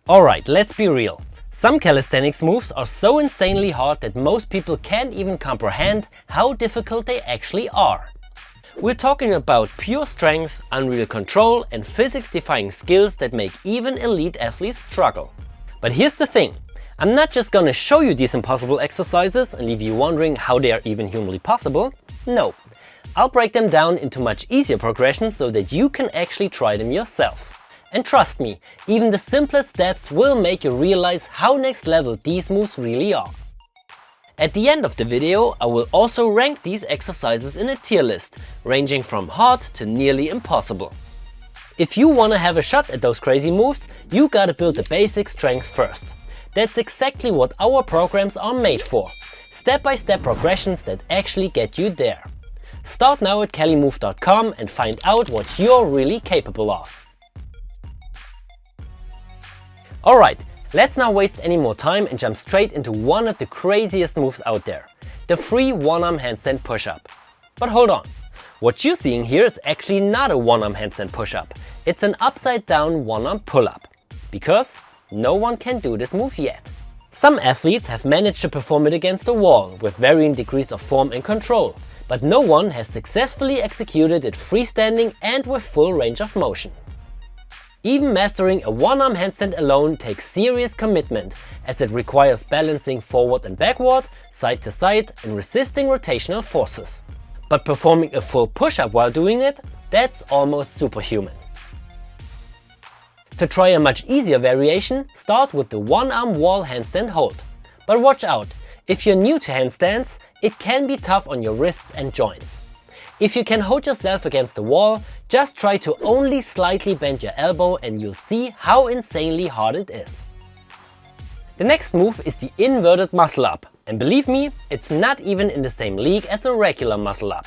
Alright, let's be real. Some calisthenics moves are so insanely hard that most people can't even comprehend how difficult they actually are. We're talking about pure strength, unreal control and physics-defying skills that make even elite athletes struggle. But here's the thing, I'm not just gonna show you these impossible exercises and leave you wondering how they are even humanly possible. No, I'll break them down into much easier progressions so that you can actually try them yourself. And trust me, even the simplest steps will make you realize how next level these moves really are. At the end of the video, I will also rank these exercises in a tier list, ranging from hard to nearly impossible. If you wanna have a shot at those crazy moves, you gotta build the basic strength first. That's exactly what our programs are made for. Step-by-step progressions that actually get you there. Start now at calimove.com and find out what you're really capable of. Alright, let's not waste any more time and jump straight into one of the craziest moves out there. The free one-arm handstand push-up. But hold on, what you're seeing here is actually not a one-arm handstand push-up. It's an upside down one-arm pull-up. Because no one can do this move yet. Some athletes have managed to perform it against a wall with varying degrees of form and control, but no one has successfully executed it freestanding and with full range of motion. Even mastering a one-arm handstand alone takes serious commitment, as it requires balancing forward and backward, side to side and resisting rotational forces. But performing a full push-up while doing it, that's almost superhuman. To try a much easier variation, start with the one-arm wall handstand hold. But watch out, if you're new to handstands, it can be tough on your wrists and joints. If you can hold yourself against the wall, just try to only slightly bend your elbow and you'll see how insanely hard it is. The next move is the inverted muscle up, and believe me, it's not even in the same league as a regular muscle up.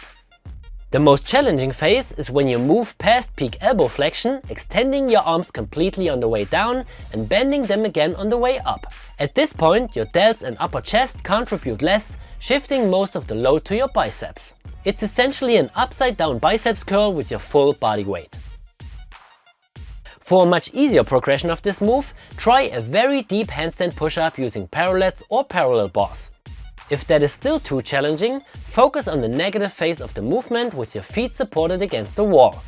The most challenging phase is when you move past peak elbow flexion, extending your arms completely on the way down and bending them again on the way up. At this point, your delts and upper chest contribute less, shifting most of the load to your biceps. It's essentially an upside down biceps curl with your full body weight. For a much easier progression of this move, try a very deep handstand push-up using parallels or parallel bars. If that is still too challenging, focus on the negative phase of the movement with your feet supported against the wall.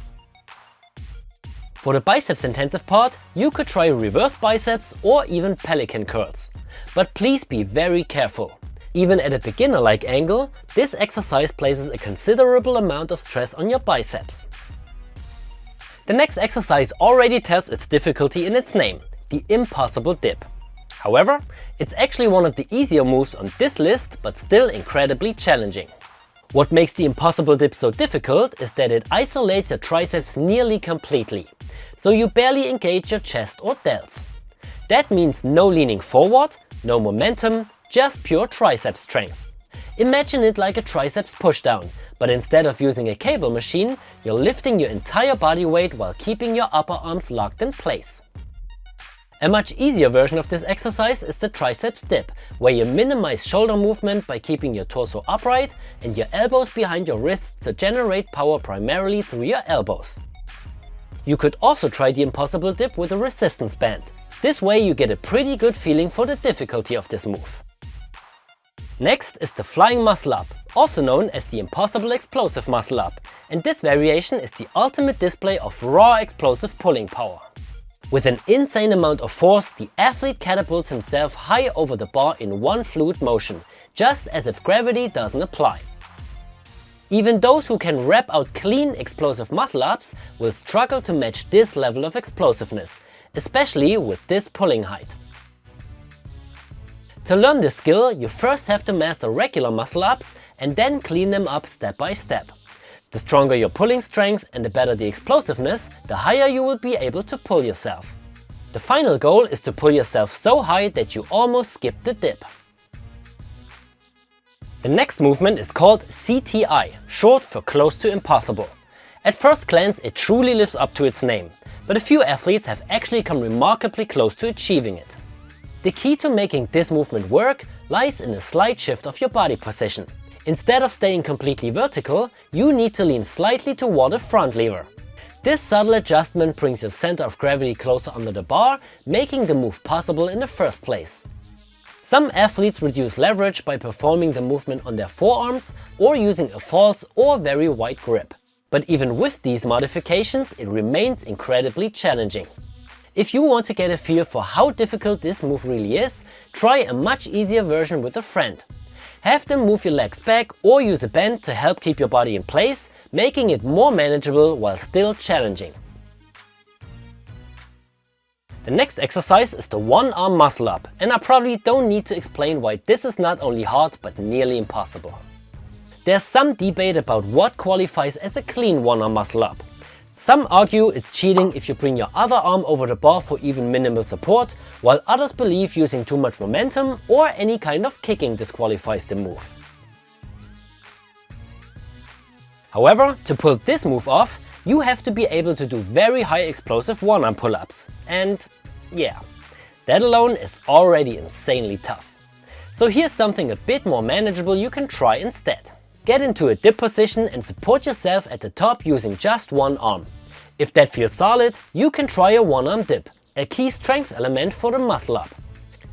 For the biceps intensive part, you could try reverse biceps or even pelican curls. But please be very careful. Even at a beginner-like angle, this exercise places a considerable amount of stress on your biceps. The next exercise already tells its difficulty in its name, the impossible dip. However, it's actually one of the easier moves on this list, but still incredibly challenging. What makes the impossible dip so difficult is that it isolates your triceps nearly completely, so you barely engage your chest or delts. That means no leaning forward, no momentum, just pure tricep strength. Imagine it like a triceps pushdown, but instead of using a cable machine, you're lifting your entire body weight while keeping your upper arms locked in place. A much easier version of this exercise is the triceps dip, where you minimize shoulder movement by keeping your torso upright and your elbows behind your wrists to generate power primarily through your elbows. You could also try the impossible dip with a resistance band. This way you get a pretty good feeling for the difficulty of this move. Next is the flying muscle up, also known as the impossible explosive muscle up, and this variation is the ultimate display of raw explosive pulling power. With an insane amount of force, the athlete catapults himself high over the bar in one fluid motion, just as if gravity doesn't apply. Even those who can rep out clean explosive muscle ups will struggle to match this level of explosiveness, especially with this pulling height. To learn this skill, you first have to master regular muscle ups and then clean them up step by step. The stronger your pulling strength and the better the explosiveness, the higher you will be able to pull yourself. The final goal is to pull yourself so high that you almost skip the dip. The next movement is called CTI, short for close to impossible. At first glance, it truly lives up to its name, but a few athletes have actually come remarkably close to achieving it. The key to making this movement work lies in a slight shift of your body position. Instead of staying completely vertical, you need to lean slightly toward the front lever. This subtle adjustment brings your center of gravity closer under the bar, making the move possible in the first place. Some athletes reduce leverage by performing the movement on their forearms or using a false or very wide grip. But even with these modifications, it remains incredibly challenging. If you want to get a feel for how difficult this move really is, try a much easier version with a friend. Have them move your legs back or use a band to help keep your body in place, making it more manageable while still challenging. The next exercise is the one-arm muscle up, and I probably don't need to explain why this is not only hard but nearly impossible. There's some debate about what qualifies as a clean one-arm muscle up. Some argue it's cheating if you bring your other arm over the bar for even minimal support, while others believe using too much momentum or any kind of kicking disqualifies the move. However, to pull this move off, you have to be able to do very high explosive one-arm pull-ups. And yeah, that alone is already insanely tough. So here's something a bit more manageable you can try instead. Get into a dip position and support yourself at the top using just one arm. If that feels solid, you can try a one-arm dip, a key strength element for the muscle up.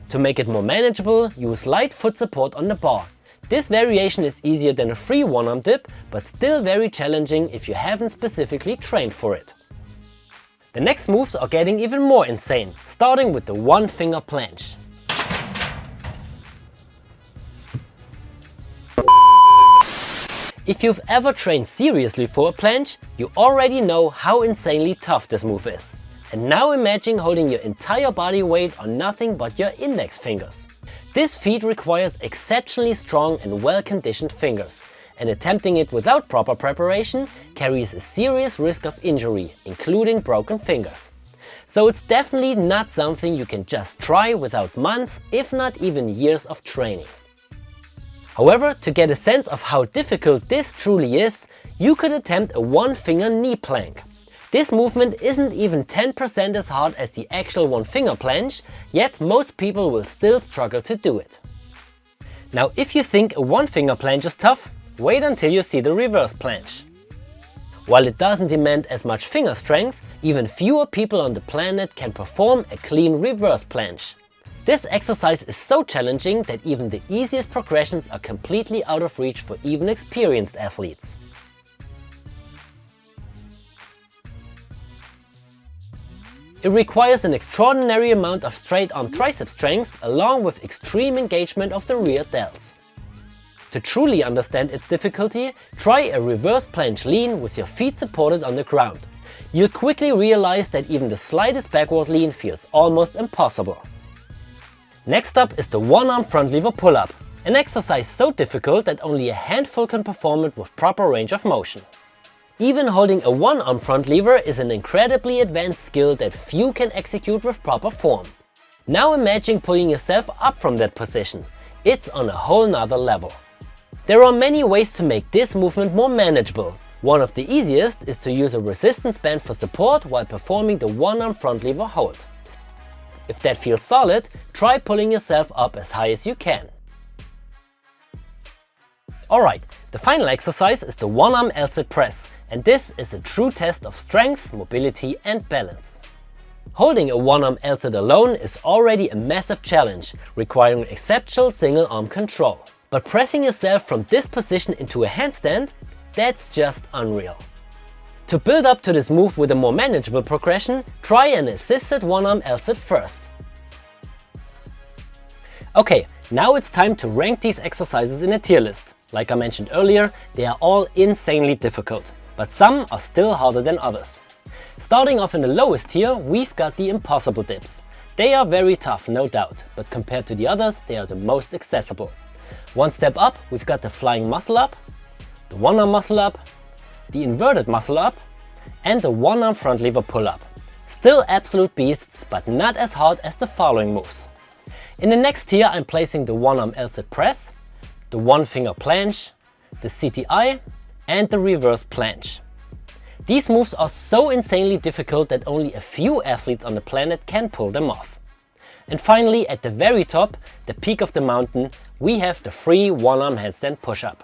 To make it more manageable, use light foot support on the bar. This variation is easier than a free one-arm dip, but still very challenging if you haven't specifically trained for it. The next moves are getting even more insane, starting with the one-finger planche. If you've ever trained seriously for a planche, you already know how insanely tough this move is. And now imagine holding your entire body weight on nothing but your index fingers. This feat requires exceptionally strong and well-conditioned fingers, and attempting it without proper preparation carries a serious risk of injury, including broken fingers. So it's definitely not something you can just try without months, if not even years of training. However, to get a sense of how difficult this truly is, you could attempt a one-finger knee plank. This movement isn't even 10% as hard as the actual one-finger planche, yet most people will still struggle to do it. Now, if you think a one-finger planche is tough, wait until you see the reverse planche. While it doesn't demand as much finger strength, even fewer people on the planet can perform a clean reverse planche. This exercise is so challenging that even the easiest progressions are completely out of reach for even experienced athletes. It requires an extraordinary amount of straight arm tricep strength along with extreme engagement of the rear delts. To truly understand its difficulty, try a reverse planche lean with your feet supported on the ground. You'll quickly realize that even the slightest backward lean feels almost impossible. Next up is the one-arm front lever pull-up, an exercise so difficult that only a handful can perform it with proper range of motion. Even holding a one-arm front lever is an incredibly advanced skill that few can execute with proper form. Now imagine pulling yourself up from that position. It's on a whole nother level. There are many ways to make this movement more manageable. One of the easiest is to use a resistance band for support while performing the one-arm front lever hold. If that feels solid, try pulling yourself up as high as you can. Alright, the final exercise is the OneArm Lat Press, and this is a true test of strength, mobility and balance. Holding a OneArm Lat alone is already a massive challenge, requiring exceptional single arm control. But pressing yourself from this position into a handstand, that's just unreal. To build up to this move with a more manageable progression, try an assisted OneArm Lat first. Okay, now it's time to rank these exercises in a tier list. Like I mentioned earlier, they are all insanely difficult, but some are still harder than others. Starting off in the lowest tier, we've got the impossible dips. They are very tough, no doubt, but compared to the others, they are the most accessible. One step up, we've got the flying muscle up, the one-arm muscle up, the inverted muscle up, and the one-arm front lever pull-up. Still absolute beasts, but not as hard as the following moves. In the next tier, I'm placing the one-arm Lat Press, the one-finger planche, the CTI, and the reverse planche. These moves are so insanely difficult that only a few athletes on the planet can pull them off. And finally, at the very top, the peak of the mountain, we have the free one-arm handstand push-up.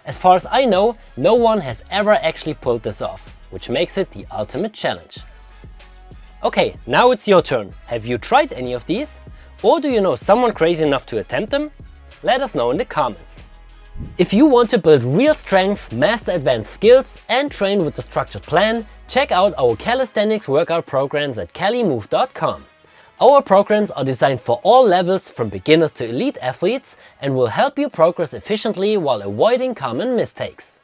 As far as I know, no one has ever actually pulled this off, which makes it the ultimate challenge. Okay, now it's your turn. Have you tried any of these? Or do you know someone crazy enough to attempt them? Let us know in the comments. If you want to build real strength, master advanced skills and train with the structured plan, check out our calisthenics workout programs at calimove.com. Our programs are designed for all levels from beginners to elite athletes and will help you progress efficiently while avoiding common mistakes.